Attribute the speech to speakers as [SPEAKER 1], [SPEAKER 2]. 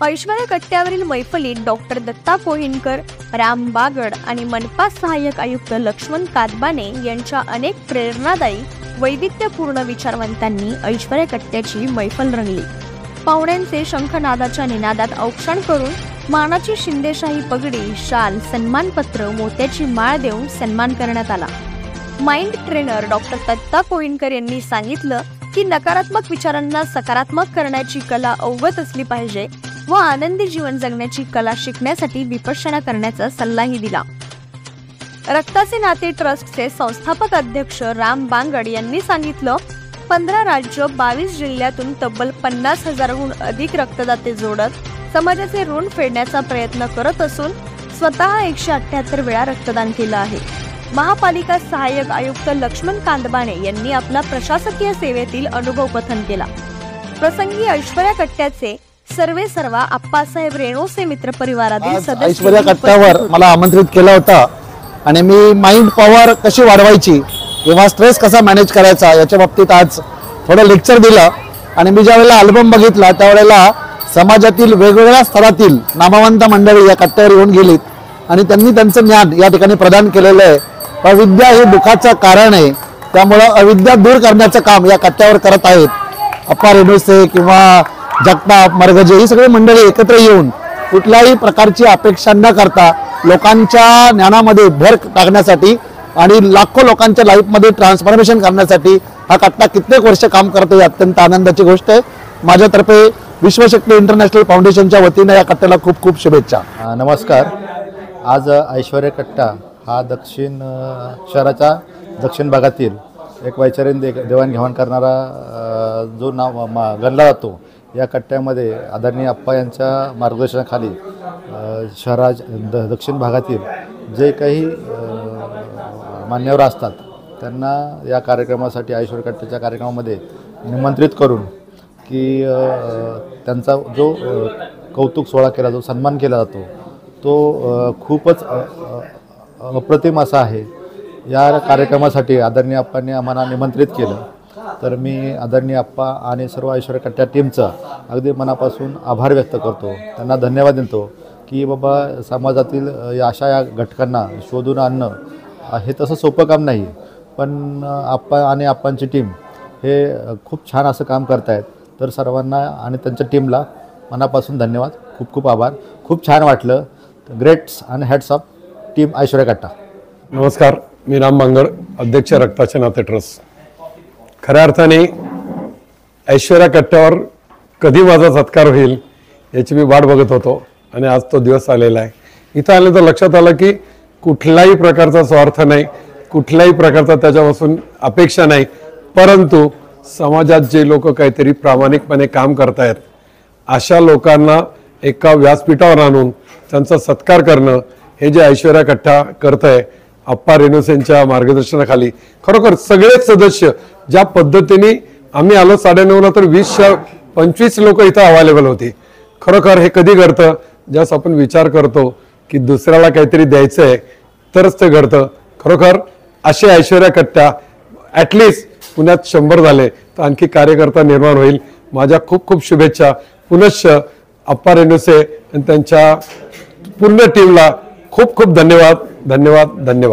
[SPEAKER 1] Aishwarya कट्ट्यावरील मैफलीत doctor Datta Kohinkar, Ram Bagad आणि मनपा सहाय्यक आयुक्त लक्ष्मण कादबाने यांच्या अनेक प्रेरणादायी वैविध्यपूर्ण विचारवंतांनी ऐश्वर्या कट्ट्याची मैफल रंगली। पाहुण्यांचे शंखनादाच्या निनादात औक्षण करून मानाची शिंदेशाही पगडी, शाल, सन्मानपत्र, मोत्याची माळ देऊन सन्मान करण्यात आला। Mind trainer doctor Datta Kohinkar यांनी सांगितलं की नकारात्मक विचारांना सकारात्मक करण्याची कला अवगत असली पाहिजे व आनंदी जीवन जगण्याची कला शिकण्यासाठी विपश्यना करण्याचा सल्लाही दिला। रक्ताचे नाते ट्रस्टचे संस्थापक अध्यक्ष राम बागड यांनी सांगितलं, 15 राज्य 22 जिल्ह्यातून तब्बल 50,000हून अधिक रक्तदाते जोडत समाजाचे ऋण फेडण्याचा प्रयत्न करत असून स्वतः 178 वेळा रक्तदान केलं आहे। महापालिका सहाय्यक आयुक्त लक्ष्मण कादबाने यांनी आपला प्रशासकीय सेवेतील अनुभव कथन केला। प्रसंगी ऐश्वर्या कट्ट्याचे सर्वेसर्वा आप्पासाहेब रेणोसे मित्र परिवारातील सदस्य
[SPEAKER 2] ऐश्वर्या कट्ट्यावर मला आमंत्रित केला होता आणि मी माइंड पॉवर कशी वाढवायची किंवा स्ट्रेस कसा मॅनेज करायचा याच्या बाबतीत आज थोडं लेक्चर दिलं। आणि मी ज्यावेळेला अल्बम बघितला त्यावेळेला समाजातील वेगवेगळ्या स्तरातील नामवंत मंडळी या कट्ट्यावर येऊन गेलीत आणि त्यांनी त्यांचं ज्ञान या ठिकाणी प्रदान केलेलं आहे। अविद्या हे दुःखाचं कारण आहे, त्यामुळे अविद्या दूर करण्याचं काम या कट्ट्यावर करत आहेत अप्पा रेणुसे किंवा जगताप मरगजे ही सगळी मंडळी एकत्र येऊन कुठल्याही प्रकारची अपेक्षा न करता लोकांच्या ज्ञानामध्ये भर टाकण्यासाठी आणि लाखो लोकांच्या लाईफमध्ये ट्रान्सफॉर्मेशन करण्यासाठी हा कट्टा कित्येक वर्ष काम करतो। ही अत्यंत आनंदाची गोष्ट आहे। माझ्यातर्फे विश्वशक्ती इंटरनॅशनल फाउंडेशनच्या वतीने या कट्ट्याला खूप खूप शुभेच्छा।
[SPEAKER 3] नमस्कार। आज ऐश्वर्या कट्टा हा दक्षिण शहराच्या दक्षिण भागातील एक वैचारिक देवाणघेवाण करणारा जो नाव गणला जातो, या कट्ट्यामध्ये आदरणीय अप्पा यांच्या मार्गदर्शनाखाली दक्षिण भागातील जे काही मान्यवर असतात त्यांना या कार्यक्रमासाठी ऐश्वर्या कट्ट्याच्या कार्यक्रमामध्ये निमंत्रित करून की त्यांचा जो कौतुक सोहळा केला, जो सन्मान केला जातो तो खूपच अप्रतिम असा आहे। या कार्यक्रमासाठी आदरणीय अप्पांनी आम्हाला निमंत्रित केलं, तर मी आदरणीय अप्पा आणि सर्व ऐश्वर्या कट्ट्या टीमचा अगदी मनापासून आभार व्यक्त करतो, त्यांना धन्यवाद देतो की बाबा समाजातील या घटकांना शोधून आणणं हे तसं सोपं काम नाही, पण अप्पा आणि अप्पांची टीम हे खूप छान असं काम करत आहेत। तर सर्वांना आणि त्यांच्या टीमला मनापासून धन्यवाद, खूप खूप आभार, खूप छान वाटलं। ग्रेट्स आणि हॅट्स ऑफ टीम ऐश्वर्या कट्टा।
[SPEAKER 4] नमस्कार, मी राम बागड, अध्यक्ष रक्ताचे नाते ट्रस्ट। खऱ्या अर्थाने ऐश्वर्या कट्ट्यावर कधी माझा सत्कार होईल याची मी वाट बघत होतो आणि आज तो दिवस आलेला आहे। इथं आलं तर लक्षात आलं की कुठल्याही प्रकारचा स्वार्थ नाही, कुठल्याही प्रकारचा त्याच्यापासून अपेक्षा नाही, परंतु समाजात जे लोक काहीतरी प्रामाणिकपणे काम करतायत अशा लोकांना एका व्यासपीठावर आणून त्यांचा सत्कार करणं हे जे ऐश्वर्या कट्टा करत आहे अप्पा रेणुसेंच्या मार्गदर्शनाखाली, खरोखर सगळेच सदस्य ज्या पद्धतीने आम्ही आलो 9:30ला तर 20-25 लोक इथं अवेलेबल होती। खरोखर हे कधी घडतं ज्यास आपण विचार करतो की दुसऱ्याला काहीतरी द्यायचं आहे तरच ते घडतं। खरोखर असे ऐश्वर्या कट्टा ॲटलिस्ट पुण्यात 100 झाले तर आणखी कार्यकर्ता निर्माण होईल। माझ्या खूप खूप शुभेच्छा। पुनश्च अप्पा रेणुसे आणि त्यांच्या पूर्ण टीमला खूप खूप धन्यवाद धन्यवाद धन्यवाद।